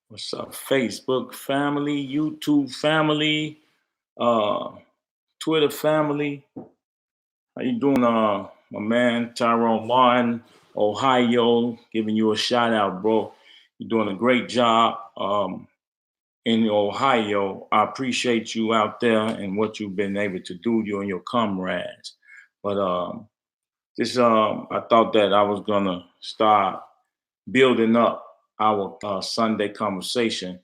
What's up, Facebook family, YouTube family, uh, Twitter family? How you doing, my man Tyrone Martin, Ohio? Giving you a shout out, bro. You're doing a great job in Ohio. I appreciate you out there and what you've been able to do, you and your comrades. But this I thought that I was gonna start building up our Sunday conversation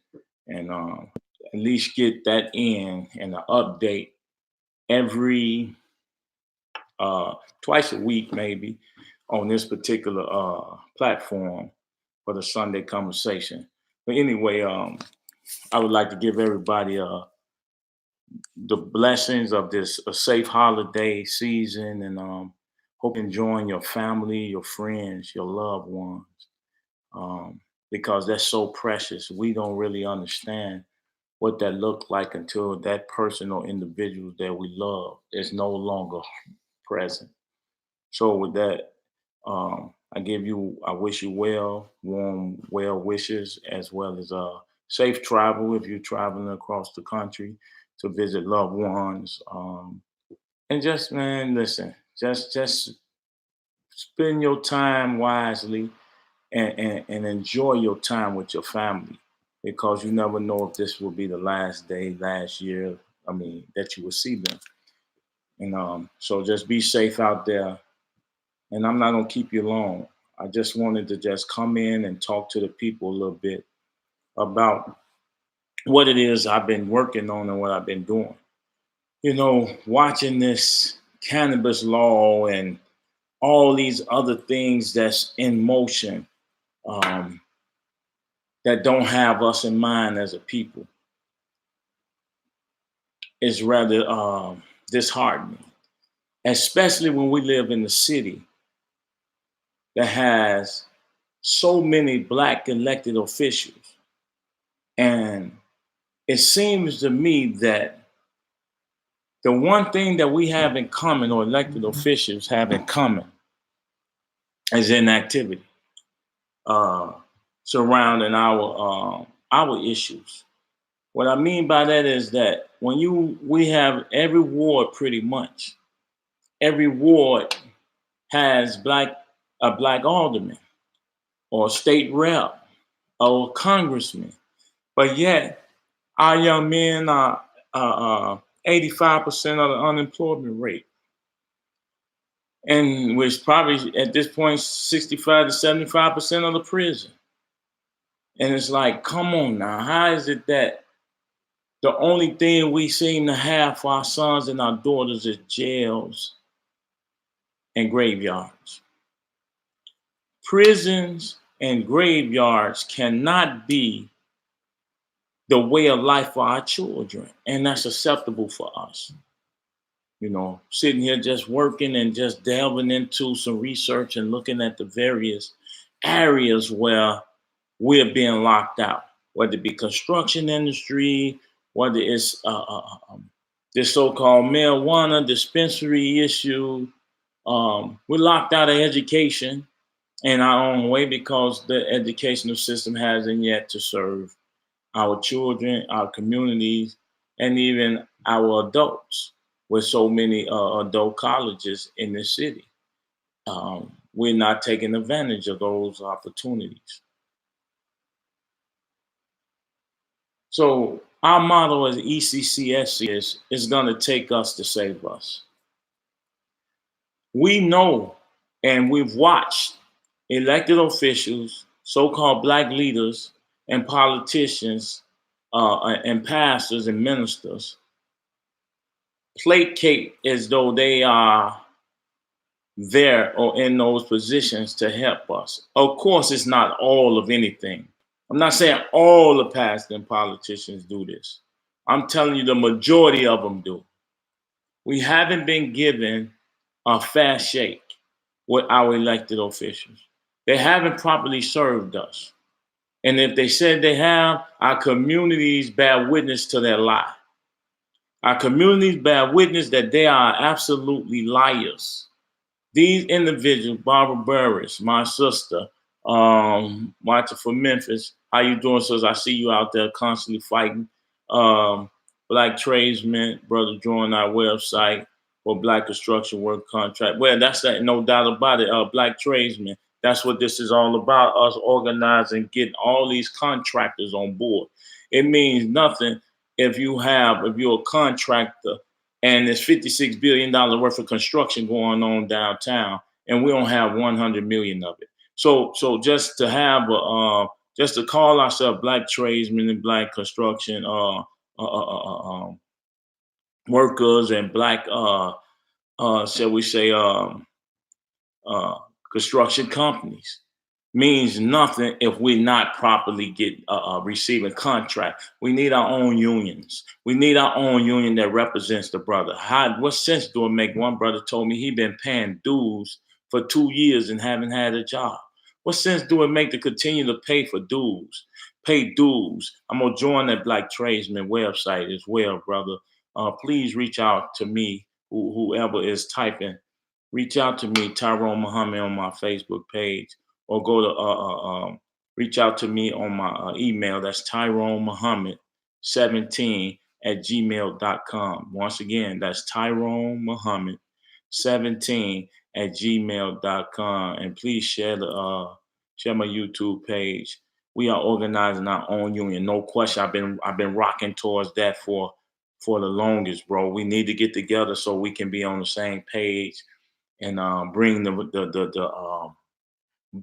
and at least get that in and an update every twice a week, maybe, on this particular platform for the Sunday conversation. But anyway, I would like to give everybody the blessings of this a safe holiday season and hope you're enjoying your family, your friends, your loved ones. Because that's so precious. We don't really understand what that looked like until that person or individual that we love is no longer present. So with that, I wish you well, warm well wishes, as well as safe travel if you're traveling across the country to visit loved ones. And just man, listen, just spend your time wisely and enjoy your time with your family because you never know if this will be the last day, last year. I mean, that you will see them. And so just be safe out there. And I'm not gonna keep you long. I just wanted to just come in and talk to the people a little bit about what it is I've been working on and what I've been doing. You know, watching this cannabis law and all these other things that's in motion. Um, that don't have us in mind as a people is rather disheartening, especially when we live in a city that has so many black elected officials. And it seems to me that the one thing that we have in common, or elected officials have in common, is inactivity uh, surrounding our issues. What I mean by that is that we have every ward pretty much. Every ward has a black alderman or state rep or congressman, but yet our young men are 85% of the unemployment rate, and which probably at this point 65 to 75% of the prison. And it's like, come on now, how is it that the only thing we seem to have for our sons and our daughters is jails and graveyards? Prisons and graveyards cannot be the way of life for our children, and that's acceptable for us. You know, sitting here just working and just delving into some research and looking at the various areas where we're being locked out, whether it be construction industry, whether it's this so-called marijuana dispensary issue. We're locked out of education in our own way because the educational system hasn't yet to serve our children, our communities, and even our adults with so many adult colleges in the city. We're not taking advantage of those opportunities. So our motto as ECCSC is it's going to take us to save us. We know and we've watched elected officials, so-called black leaders, and politicians, and pastors and ministers placate as though they are there or in those positions to help us. Of course, it's not all of anything. I'm not saying all the pastors and politicians do this. I'm telling you the majority of them do. We haven't been given a fair shake with our elected officials. They haven't properly served us. And if they said they have, our communities bear witness to their lie. Our communities bear witness that they are absolutely liars. These individuals, Barbara Burris, my sister, Watching for Memphis. How you doing, sis? I see you out there constantly fighting. Um, Black tradesmen, brother, join our website for Black construction work contract. Well, that's that, no doubt about it. Black tradesmen. That's what this is all about. Us organizing, getting all these contractors on board. It means nothing if you're a contractor and there's $56 billion worth of construction going on downtown, and we don't have 100 million of it. So just to have just to call ourselves Black tradesmen and Black construction workers and Black shall we say uh, construction companies means nothing if we're not properly receiving contract. We need our own unions. We need our own union that represents the brother. What sense do it make? One brother told me he been paying dues for 2 years and haven't had a job. What sense do it make to continue to pay for dues? Pay dues. I'm gonna join that Black tradesman website as well, brother. Please reach out to me, whoever is typing. Reach out to me, Tyrone Muhammad, on my Facebook page, or go to reach out to me on my email. That's Tyrone Muhammad 17 at gmail.com. Once again, that's Tyrone Muhammad 17 at gmail.com. And please share my YouTube page. We are organizing our own union. No question. I've been rocking towards that for the longest, bro. We need to get together so we can be on the same page and bring the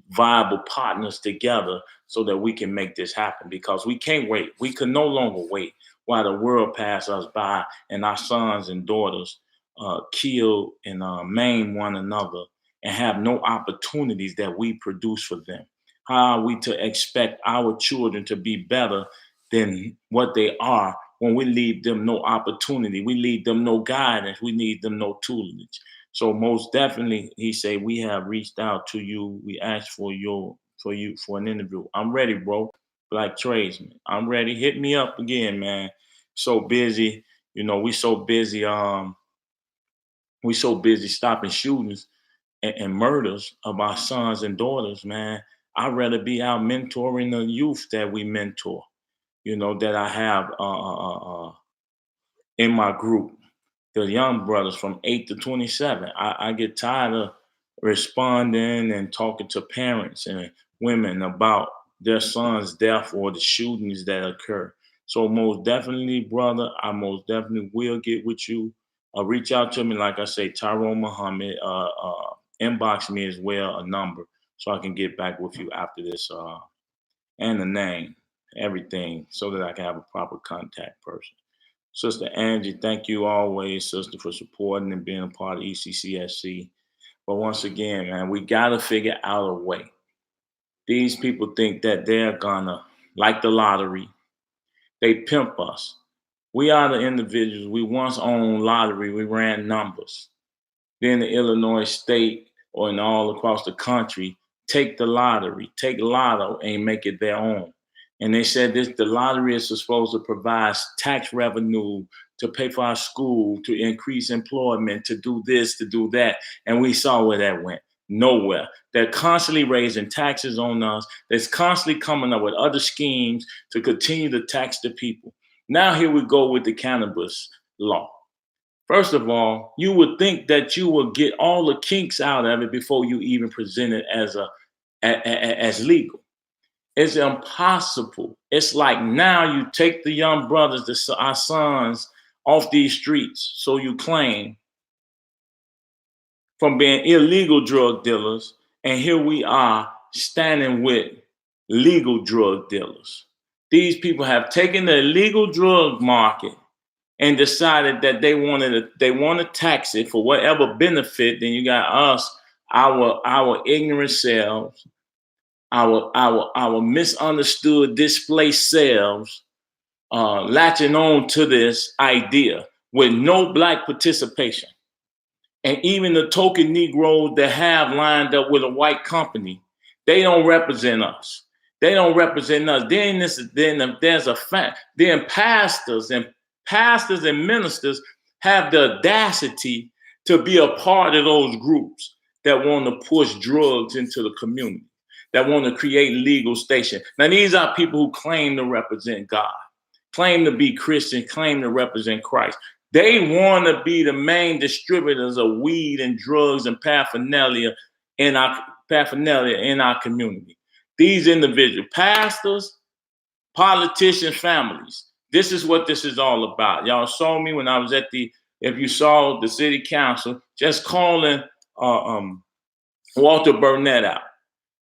viable partners together so that we can make this happen, because we can't wait. We can no longer wait while the world passes us by and our sons and daughters kill and maim one another and have no opportunities that we produce for them. How are we to expect our children to be better than what they are when we leave them no opportunity? We leave them no guidance. We leave them no tutelage. So most definitely, he said, we have reached out to you. We asked for an interview. I'm ready, bro. Black tradesman, I'm ready. Hit me up again, man. So busy, we so busy stopping shootings and murders of our sons and daughters, man. I'd rather be out mentoring the youth that we mentor, that I have in my group, the young brothers from 8 to 27. I get tired of responding and talking to parents and women about their son's death or the shootings that occur. So most definitely, brother, I most definitely will get with you. Reach out to me, like I say, Tyrone Muhammad. Inbox me as well a number so I can get back with you after this, and the name, everything, so that I can have a proper contact person. Sister Angie, thank you always, sister, for supporting and being a part of ECCSC. But once again, man, we got to figure out a way. These people think that they're gonna, like the lottery, they pimp us. We are the individuals. We once owned lottery. We ran numbers. Then the Illinois state or in all across the country take the lottery, take lotto and make it their own. And they said the lottery is supposed to provide tax revenue to pay for our school, to increase employment, to do this, to do that. And we saw where that went. Nowhere. They're constantly raising taxes on us. They're constantly coming up with other schemes to continue to tax the people. Now here we go with the cannabis law. First of all, you would think that you would get all the kinks out of it before you even present it as legal. It's impossible. It's like now you take the young brothers, our sons, off these streets, so you claim, from being illegal drug dealers, and here we are standing with legal drug dealers. These people have taken the illegal drug market and decided that they want to tax it for whatever benefit. Then you got us, our ignorant selves, our misunderstood, displaced selves, latching on to this idea with no Black participation. And even the token Negroes that have lined up with a white company, they don't represent us. They don't represent us. Then there's a fact. Then pastors and ministers have the audacity to be a part of those groups that want to push drugs into the community. that want to create legal station. Now, these are people who claim to represent God, claim to be Christian, claim to represent Christ. They want to be the main distributors of weed and drugs and paraphernalia in our community. These individuals, pastors, politicians, families. This is what this is all about. Y'all saw me when I was if you saw the city council, just calling Walter Burnett out.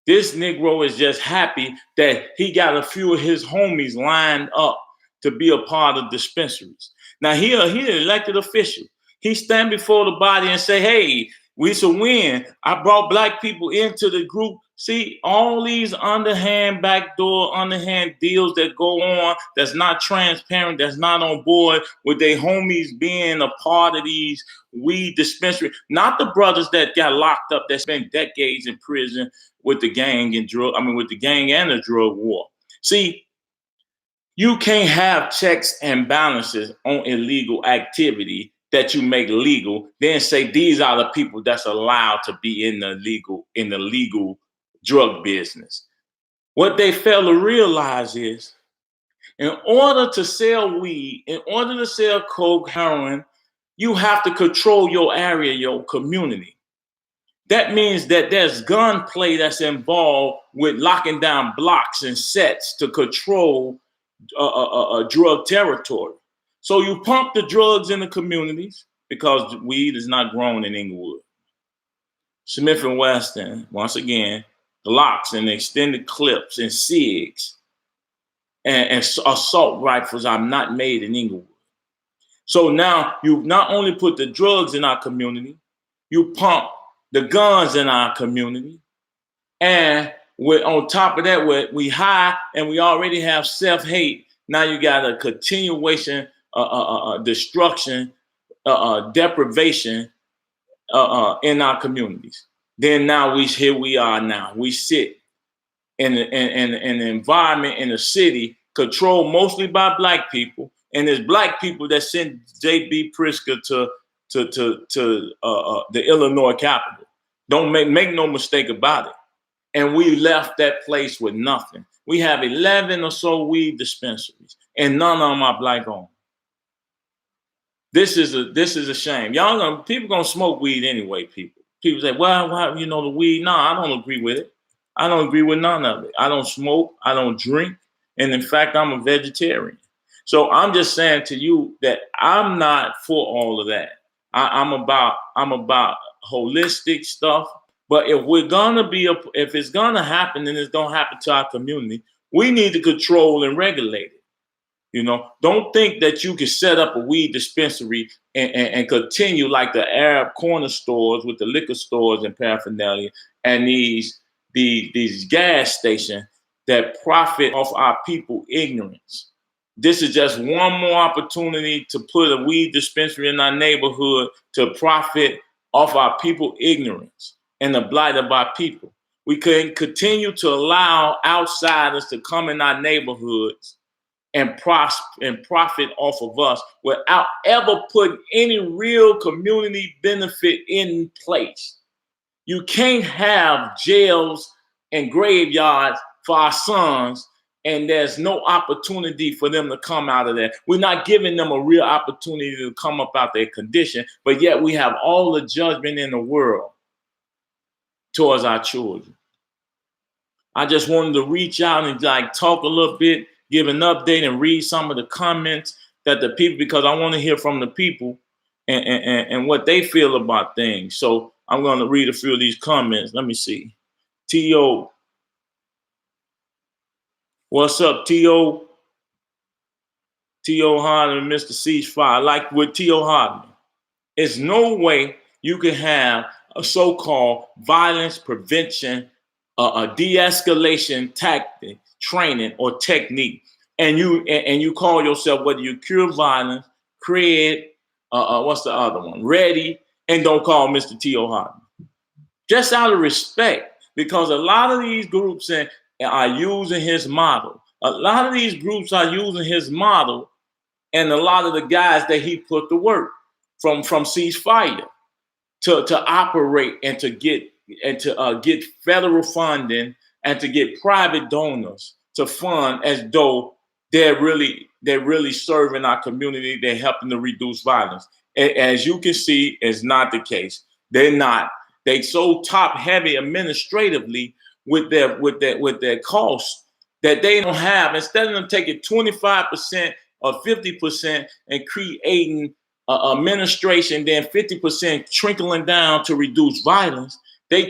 This Negro is just happy that he got a few of his homies lined up to be a part of dispensaries. Now, he an elected official. He stand before the body and say, hey, it's a win. I brought black people into the group. See, all these underhand deals that go on, that's not transparent, that's not on board with their homies being a part of these weed dispensaries. Not the brothers that got locked up, that spent decades in prison with the gang and the drug war. See, you can't have checks and balances on illegal activity that you make legal, then say these are the people that's allowed to be in the legal drug business. What they fail to realize is, in order to sell weed, in order to sell coke, heroin, you have to control your area, your community. That means that there's gunplay that's involved with locking down blocks and sets to control drug territory. So you pump the drugs in the communities because weed is not grown in Inglewood. Smith & Wesson, once again, Glocks and extended clips and SIGs and assault rifles are not made in Inglewood. So now you not only put the drugs in our community, you pump the guns in our community, and on top of that, we high and we already have self-hate. Now you got a continuation, destruction, deprivation in our communities. Then now here we are now. We sit in an environment in a city controlled mostly by black people, and there's black people that sent J.B. Pritzker to the Illinois capital. Don't make no mistake about it. And we left that place with nothing. We have 11 or so weed dispensaries, and none of them are black owned. This is a shame. People gonna smoke weed anyway. People say, well, the weed. No, I don't agree with it. I don't agree with none of it. I don't smoke. I don't drink, and in fact, I'm a vegetarian. So I'm just saying to you that I'm not for all of that. I'm about holistic stuff. But if it's gonna happen, and it's gonna happen to our community, we need to control and regulate it. Don't think that you can set up a weed dispensary and continue like the Arab corner stores with the liquor stores and paraphernalia and these gas stations that profit off our people ignorance. This is just one more opportunity to put a weed dispensary in our neighborhood to profit off our people ignorance and the blight of our people. We can continue to allow outsiders to come in our neighborhoods and profit off of us without ever putting any real community benefit in place. You can't have jails and graveyards for our sons, and there's no opportunity for them to come out of there. We're not giving them a real opportunity to come up out their condition, but yet we have all the judgment in the world towards our children. I just wanted to reach out and talk a little bit, give an update, and read some of the comments that the people, because I want to hear from the people and what they feel about things. So I'm going to read a few of these comments. Let me see. T.O. What's up, T.O.? T.O. Hardman, Mr. Ceasefire. Like with T.O. Hardman, there's no way you can have a so-called violence prevention, a de-escalation tactic, training, or technique, and you call yourself, whether you cure violence, CRED, what's the other one, READY, and don't call Mr. T.O. Hardman. Just out of respect, because a lot of these groups are using his model. A lot of these groups are using his model, and a lot of the guys that he put to work from Ceasefire to operate and to get federal funding and to get private donors to fund as though they're really serving our community. They're helping to reduce violence. As you can see, it's not the case. They're not. They so top heavy administratively with their costs that they don't have. Instead of them taking 25% or 50% and creating administration, then 50% trickling down to reduce violence, they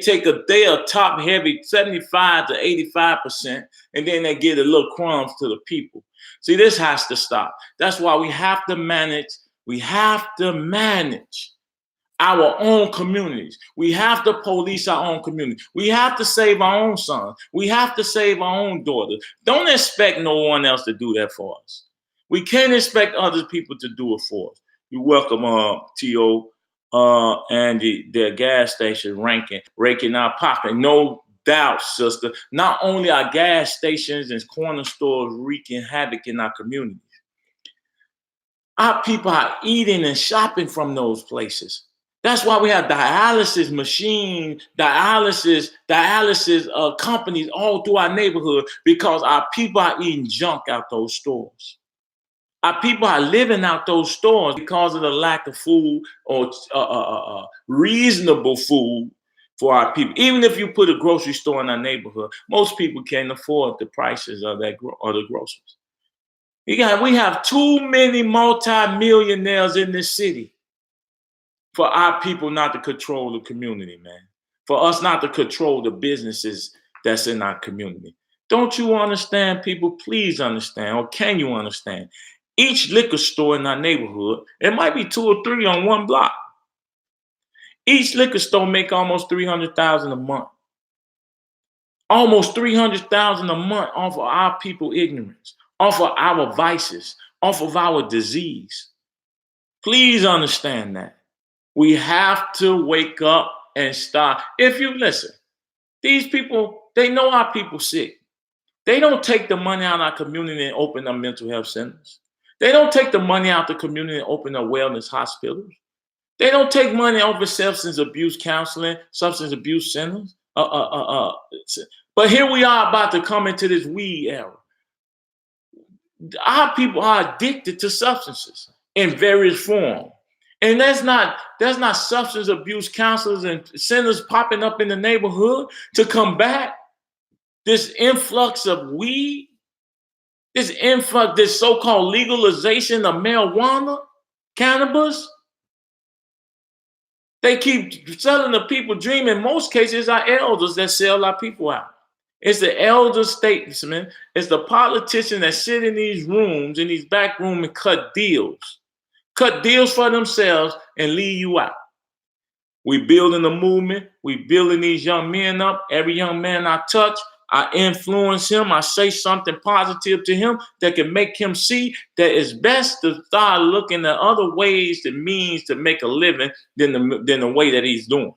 are top heavy 75 to 85%, and then they get a little crumbs to the people. See, this has to stop. That's why we have to manage. We have to manage our own communities. We have to police our own community. We have to save our own sons. We have to save our own daughters. Don't expect no one else to do that for us. We can't expect other people to do it for us. You're welcome, T.O. And the gas station raking our pocket. No doubt, sister. Not only are gas stations and corner stores wreaking havoc in our communities, our people are eating and shopping from those places. That's why we have dialysis machines, dialysis companies all through our neighborhood, because our people are eating junk out those stores. Our people are living out those stores because of the lack of food or reasonable food for our people. Even if you put a grocery store in our neighborhood, most people can't afford the prices of the groceries. We have too many multi-millionaires in this city for our people not to control the community, man. For us not to control the businesses that's in our community. Don't you understand, people? Please understand, or can you understand? Each liquor store in our neighborhood, it might be 2 or 3 on one block. Each liquor store make almost $300,000 a month. Almost $300,000 a month off of our people ignorance, off of our vices, off of our disease. Please understand that. We have to wake up and start. If you listen, these people, they know our people sick. They don't take the money out of our community and open up mental health centers. They don't take the money out of the community and open up wellness hospitals. They don't take money over substance abuse counseling, substance abuse centers. But here we are about to come into this weed era. Our people are addicted to substances in various forms. And that's not substance abuse counselors and centers popping up in the neighborhood to combat this influx of weed, this so-called legalization of marijuana, cannabis. They keep selling the people dream. In most cases, our elders that sell our people out. It's the elder statesmen. It's the politicians that sit in these rooms, in these back rooms, and cut deals for themselves and leave you out. We building the movement. We building these young men up. Every young man I touch, I influence him. I say something positive to him that can make him see that it's best to start looking at other ways, the means to make a living than the way that he's doing.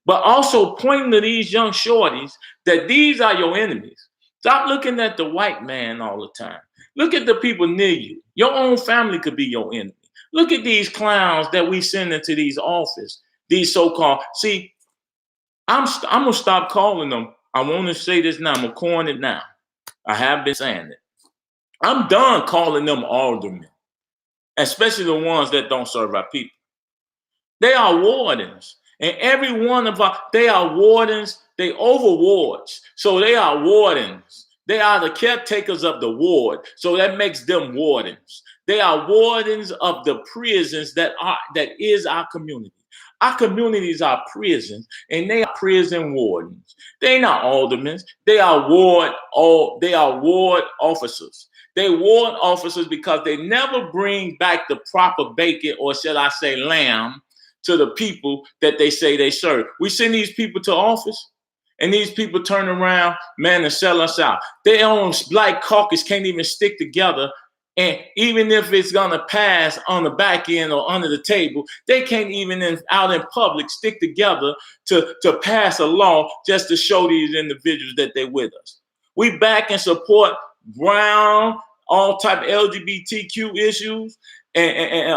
But also pointing to these young shorties that these are your enemies. Stop looking at the white man all the time. Look at the people near you. Your own family could be your enemy. Look at these clowns that we send into these offices, these so-called. See, I'm going to stop calling them. I want to say this now. I'm going to coin it now. I have been saying it. I'm done calling them aldermen, especially the ones that don't serve our people. They are wardens. And every one of they are wardens. They overwards. So they are wardens. They are the caretakers of the ward. So that makes them wardens. They are wardens of the prisons that is our community. Our communities are prisons, and they are prison wardens. They're not aldermen. They are ward officers. They ward officers because they never bring back the proper bacon, or should I say lamb, to the people that they say they serve. We send these people to office, and these people turn around, man, and sell us out. Their own Black Caucus can't even stick together. And even if it's going to pass on the back end or under the table, they can't even out in public stick together to pass a law just to show these individuals that they're with us. We back and support brown, all type of LGBTQ issues and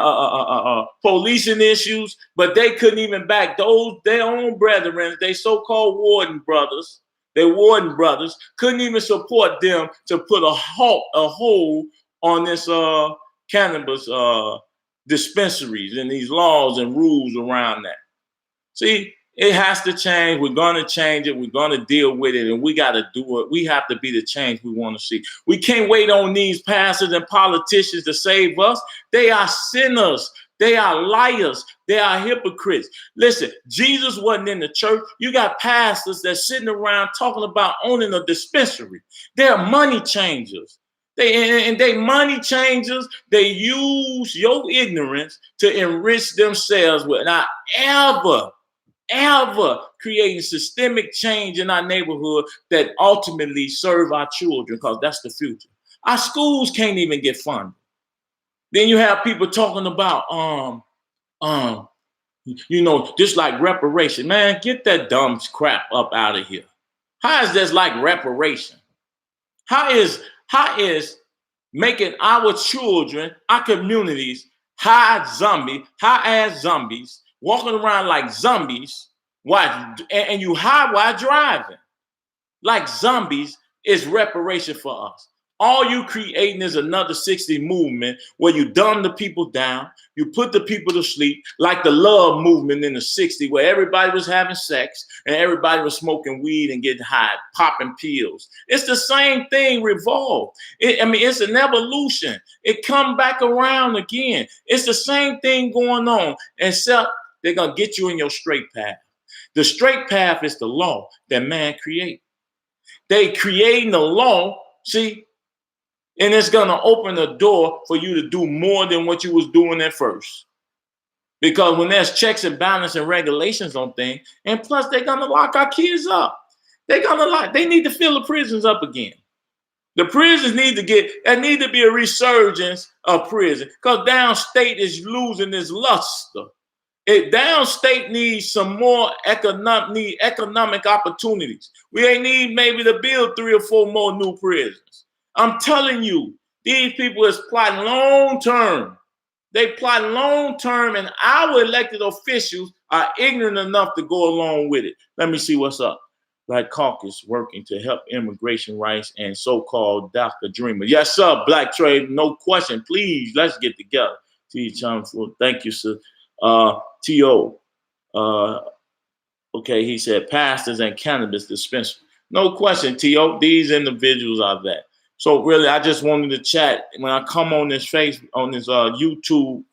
policing issues, but they couldn't even back their own brethren, they so-called warden brothers Their Warden brothers couldn't even support them to put a hold on this cannabis dispensaries and these laws and rules around that. See, it has to change. We're going to change it. We're going to deal with it, and we got to do it. We have to be the change we want to see. We can't wait on these pastors and politicians to save us. They are sinners. They are liars. They are hypocrites. Listen, Jesus wasn't in the church. You got pastors that's sitting around talking about owning a dispensary. They're money changers. They money changers. They use your ignorance to enrich themselves without ever creating systemic change in our neighborhood that ultimately serve our children, because that's the future. Our schools can't even get funded. Then you have people talking about just like reparation. Man, get that dumb crap up out of here. How is this like reparation? How is making our children, our communities, high-ass zombies, walking around like zombies, and you high while driving, like zombies, is reparation for us. All you creating is another 60 movement where you dumb the people down, you put the people to sleep, like the love movement in the 60s, where everybody was having sex and everybody was smoking weed and getting high, popping pills. It's the same thing revolved. It's an evolution. It come back around again. It's the same thing going on, except they're going to get you in your straight path. The straight path is the law that man created. They creating the law, see, and it's going to open the door for you to do more than what you was doing at first. Because when there's checks and balance and regulations on things, and plus they're going to lock our kids up. They need to fill the prisons up again. The prisons need to be a resurgence of prison, because downstate is losing its luster. Downstate needs some more economic opportunities. We ain't need maybe to build 3 or 4 more new prisons. I'm telling you, these people is plotting long term. They plot long term, and our elected officials are ignorant enough to go along with it. Let me see what's up. Black Caucus working to help immigration rights and so-called Dr. Dreamer. Yes, sir, Black Trade, no question. Please, let's get together. Thank you, sir. T.O. Okay, he said pastors and cannabis dispensary. No question, T.O. These individuals are that. So really, I just wanted to chat. When I come on this YouTube,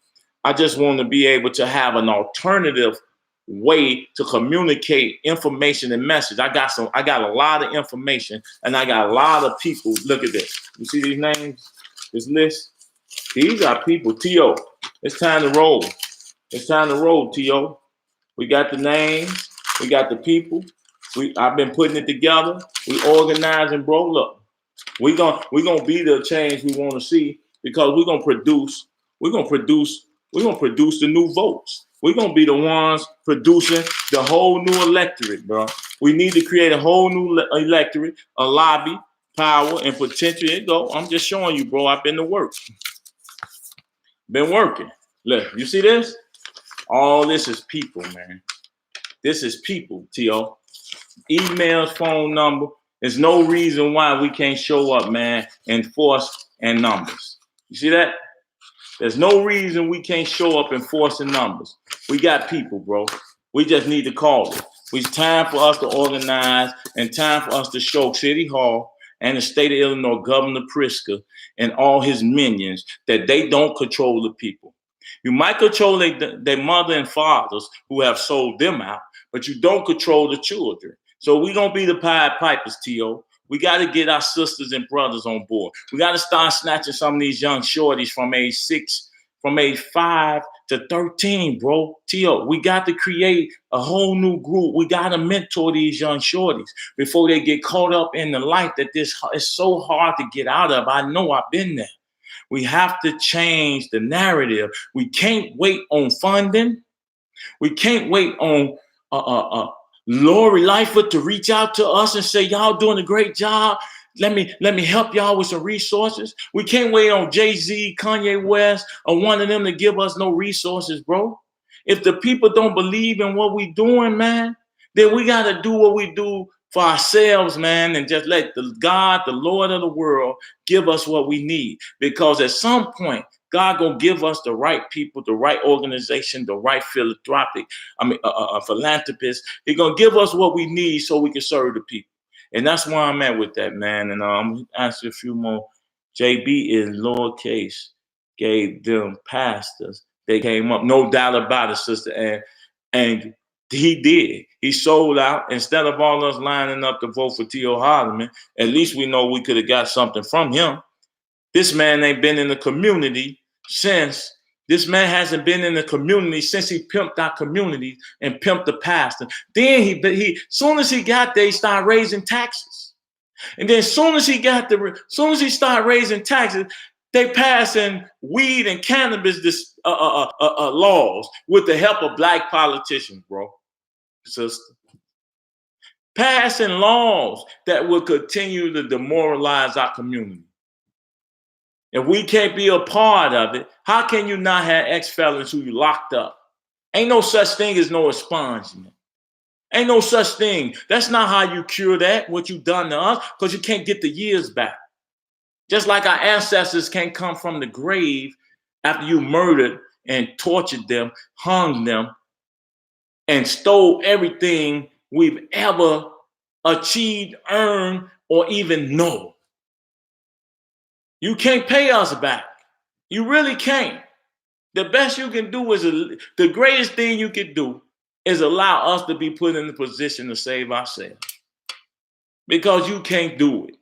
I just want to be able to have an alternative way to communicate information and message. I got a lot of information, and I got a lot of people. Look at this. You see these names? This list? These are people. T.O. It's time to roll. It's time to roll, T.O. We got the names. We got the people. I've been putting it together. We organizing, bro. Look. We're gonna be the change we want to see, because we're gonna produce the new votes. We're gonna be the ones producing the whole new electorate, bro. We need to create a whole new electorate, a lobby, power, and potential. It go. I'm just showing you, bro. I've been to work. Been working. Look, you see this? All this is people, man. This is people, T.O. Emails, phone number. There's no reason why we can't show up, man, in force and numbers. You see that? There's no reason we can't show up in force and numbers. We got people, bro. We just need to call it. It's time for us to organize, and time for us to show City Hall and the state of Illinois, Governor Pritzker and all his minions, that they don't control the people. You might control their mother and fathers who have sold them out, but you don't control the children. So we're going to be the Pied Pipers, T.O. We got to get our sisters and brothers on board. We got to start snatching some of these young shorties from age 5 to 13, bro. T.O., we got to create a whole new group. We got to mentor these young shorties before they get caught up in the life that this is so hard to get out of. I know I've been there. We have to change the narrative. We can't wait on funding. We can't wait on Lori Lightfoot to reach out to us and say, y'all doing a great job. Let me help y'all with some resources. We can't wait on Jay-Z, Kanye West, or one of them to give us no resources, bro. If the people don't believe in what we doing, man, then we got to do what we do for ourselves, man, and just let the God, the Lord of the world, give us what we need. Because at some point, God gonna give us the right people, the right organization, the right philanthropic, philanthropist. He gonna give us what we need so we can serve the people. And that's where I'm at with that, man. And I'm gonna ask you a few more. JB in lowercase gave them pastors. They came up, no doubt about it, sister. And he did. He sold out. Instead of all us lining up to vote for T.O. Hardeman, at least we know we could have got something from him. This man ain't been in the community since. This man hasn't been in the community since he pimped our community and pimped the pastor. Then he soon as he got there, he started raising taxes. And then soon as he started raising taxes, they passing weed and cannabis laws with the help of black politicians, bro, sister. Passing laws that will continue to demoralize our community. If we can't be a part of it, how can you not have ex-felons who you locked up? Ain't no such thing as no expungement. Ain't no such thing. That's not how you cure that, what you done to us, because you can't get the years back. Just like our ancestors can't come from the grave after you murdered and tortured them, hung them, and stole everything we've ever achieved, earned, or even know. You can't pay us back. You really can't. The best you can do is, the greatest thing you can do is allow us to be put in the position to save ourselves. Because you can't do it.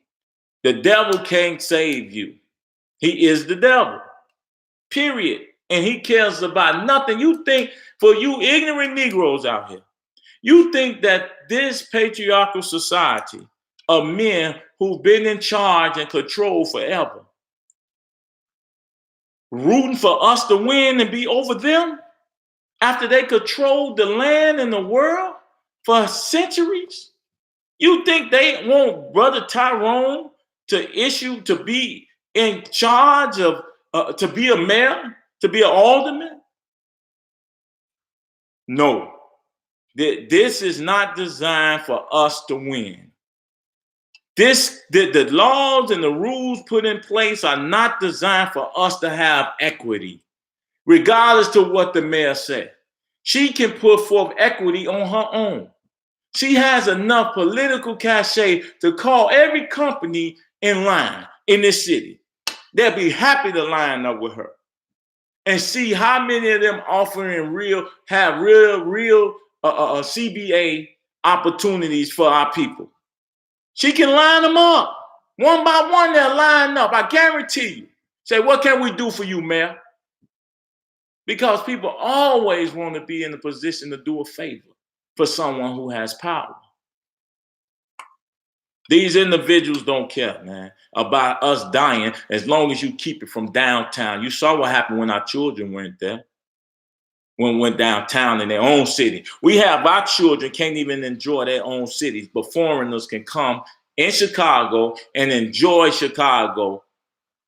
The devil can't save you. He is the devil. Period. And he cares about nothing. You think, for you ignorant Negroes out here, you think that this patriarchal society of men who've been in charge and control forever, rooting for us to win and be over them after they controlled the land and the world for centuries? You think they want Brother Tyrone to be in charge of, to be a mayor, to be an alderman? No. This is not designed for us to win. The laws and the rules put in place are not designed for us to have equity, regardless to what the mayor said. She can put forth equity on her own. She has enough political cachet to call every company in line in this city. They'll be happy to line up with her and see how many of them offering real CBA opportunities for our people. She can line them up. One by one, they'll line up. I guarantee you. Say, what can we do for you, Mayor? Because people always want to be in a position to do a favor for someone who has power. These individuals don't care, man, about us dying as long as you keep it from downtown. You saw what happened when our children went there. When we went downtown in their own city. We have our children can't even enjoy their own cities, but foreigners can come in Chicago and enjoy Chicago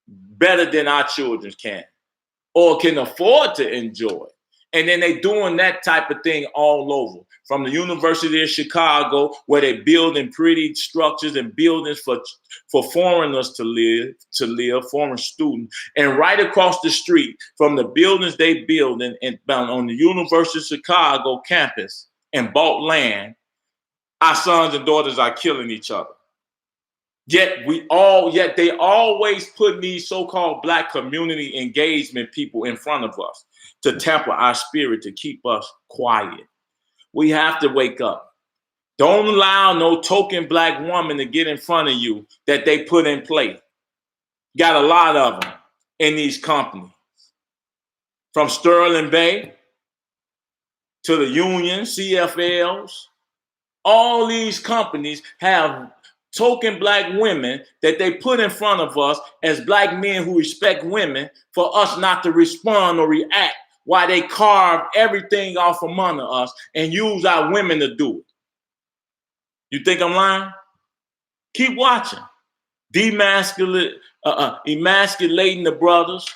better than our children can, or can afford to enjoy. And then they doing that type of thing all over. From the University of Chicago, where they're building pretty structures and buildings for foreigners to live, foreign students. And right across the street from the buildings they build on the University of Chicago campus and bought land, our sons and daughters are killing each other. Yet they always put these so-called black community engagement people in front of us to temper our spirit, to keep us quiet. We have to wake up. Don't allow no token black woman to get in front of you that they put in place. Got a lot of them in these companies. From Sterling Bay to the Union, CFLs, all these companies have token black women that they put in front of us as black men who respect women, for us not to respond or react while they carve everything off from under us and use our women to do it. You think I'm lying? Keep watching. Emasculating the brothers,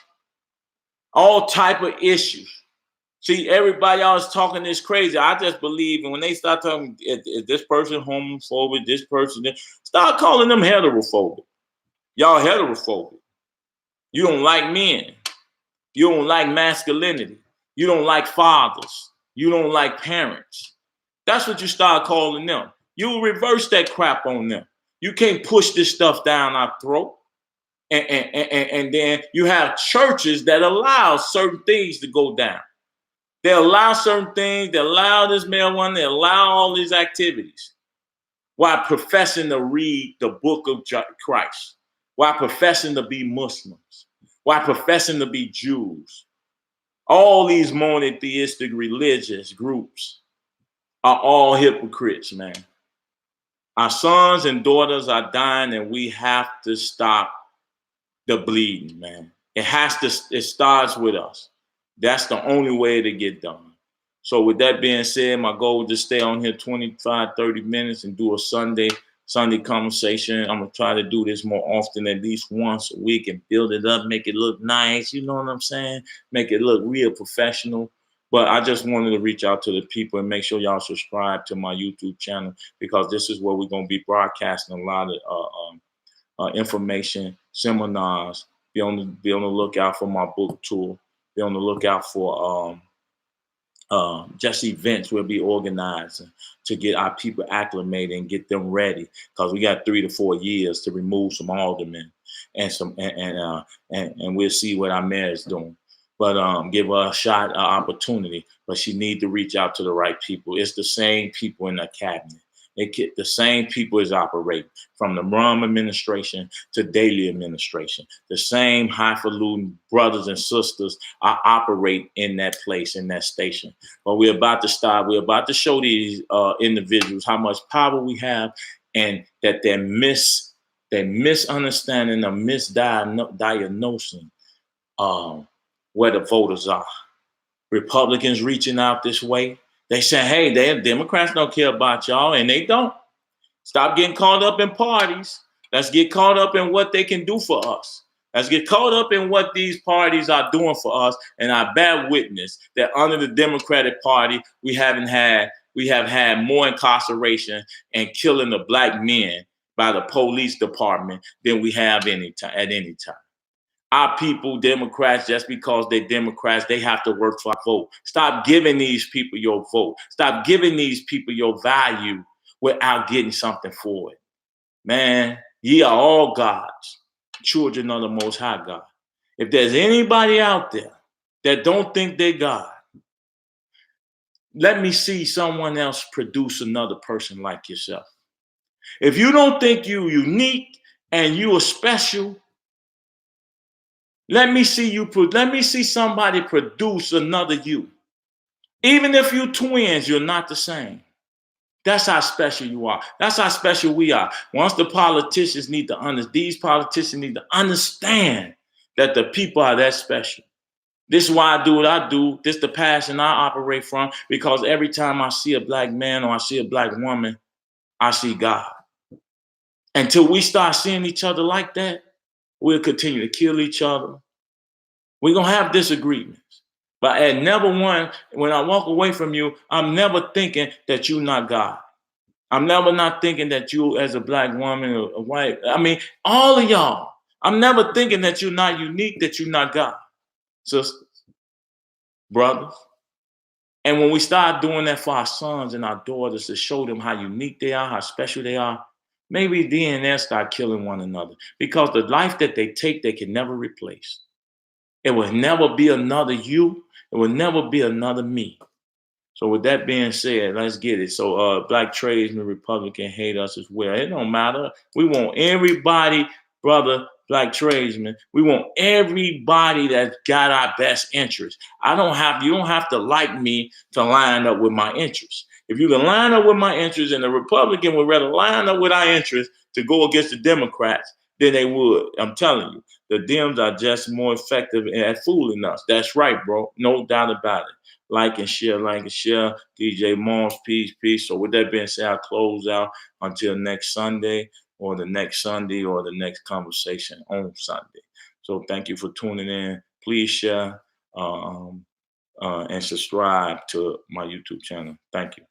all type of issues. See, everybody else talking this crazy. I just believe, and when they start talking, is this person homophobic, this person, start calling them heterophobic. Y'all heterophobic. You don't like men. You don't like masculinity. You don't like fathers. You don't like parents. That's what you start calling them. You reverse that crap on them. You can't push this stuff down our throat. And then you have churches that allow certain things to go down. They allow certain things. They allow this marijuana. They allow all these activities while professing to read the book of Christ, while professing to be Muslims, while professing to be Jews. All these monotheistic religious groups are all hypocrites, man. Our sons and daughters are dying, and we have to stop the bleeding, man. It starts with us. That's the only way to get done. So with that being said, my goal is to stay on here 25, 30 minutes and do a Sunday conversation. I'm going to try to do this more often, at least once a week, and build it up, make it look nice. You know what I'm saying? Make it look real professional. But I just wanted to reach out to the people and make sure y'all subscribe to my YouTube channel, because this is where we're going to be broadcasting a lot of information, seminars. Be on the lookout for my book tour. Be on the lookout for just events we'll be organizing to get our people acclimated and get them ready, because we got 3 to 4 years to remove some aldermen and we'll see what our mayor is doing. But give her a shot, an opportunity. But she need to reach out to the right people. It's the same people in the cabinet. The same people is operating, from the Rum administration to Daley administration. The same highfalutin brothers and sisters are operating in that place, in that station. But we're about to start. We're about to show these individuals how much power we have, and that they're misunderstanding or misdiagnosing where the voters are. Republicans reaching out this way. They say, hey, Democrats don't care about y'all, and they don't. Stop getting caught up in parties. Let's get caught up in what they can do for us. Let's get caught up in what these parties are doing for us. And I bear witness that under the Democratic Party, we have had more incarceration and killing of black men by the police department than we have at any time. Our people, Democrats, just because they're Democrats, they have to work for our vote. Stop giving these people your vote. Stop giving these people your value without getting something for it. Man, ye are all God's children of the Most High God. If there's anybody out there that don't think they're God, let me see someone else produce another person like yourself. If you don't think you're unique and you are special, let me see somebody produce another you. Even if you're twins, you're not the same. That's how special you are. That's how special we are. Once these politicians need to understand that the people are that special. This is why I do what I do. This is the passion I operate from, because every time I see a black man or I see a black woman, I see God. Until we start seeing each other like that, we'll continue to kill each other. We're going to have disagreements. But at never one, when I walk away from you, I'm never thinking that you're not God. I'm never not thinking that you, as a black woman or a white, I mean, all of y'all, I'm never thinking that you're not unique, that you're not God. Sisters, brothers. And when we start doing that for our sons and our daughters, to show them how unique they are, how special they are, maybe then they'll start killing one another. Because the life that they take, they can never replace. It will never be another you. It will never be another me. So with that being said, let's get it. So black tradesmen, Republican hate us as well. It don't matter. We want everybody, brother, black tradesmen. We want everybody that's got our best interest. You don't have to like me to line up with my interests. If you can line up with my interests, and the Republican would rather line up with our interests to go against the Democrats, then they would. I'm telling you, the Dems are just more effective at fooling us. That's right, bro. No doubt about it. Like and share. DJ Moms, peace. So with that being said, I'll close out until next Sunday, or the next Sunday, or the next conversation on Sunday. So thank you for tuning in. Please share. and subscribe to my YouTube channel. Thank you.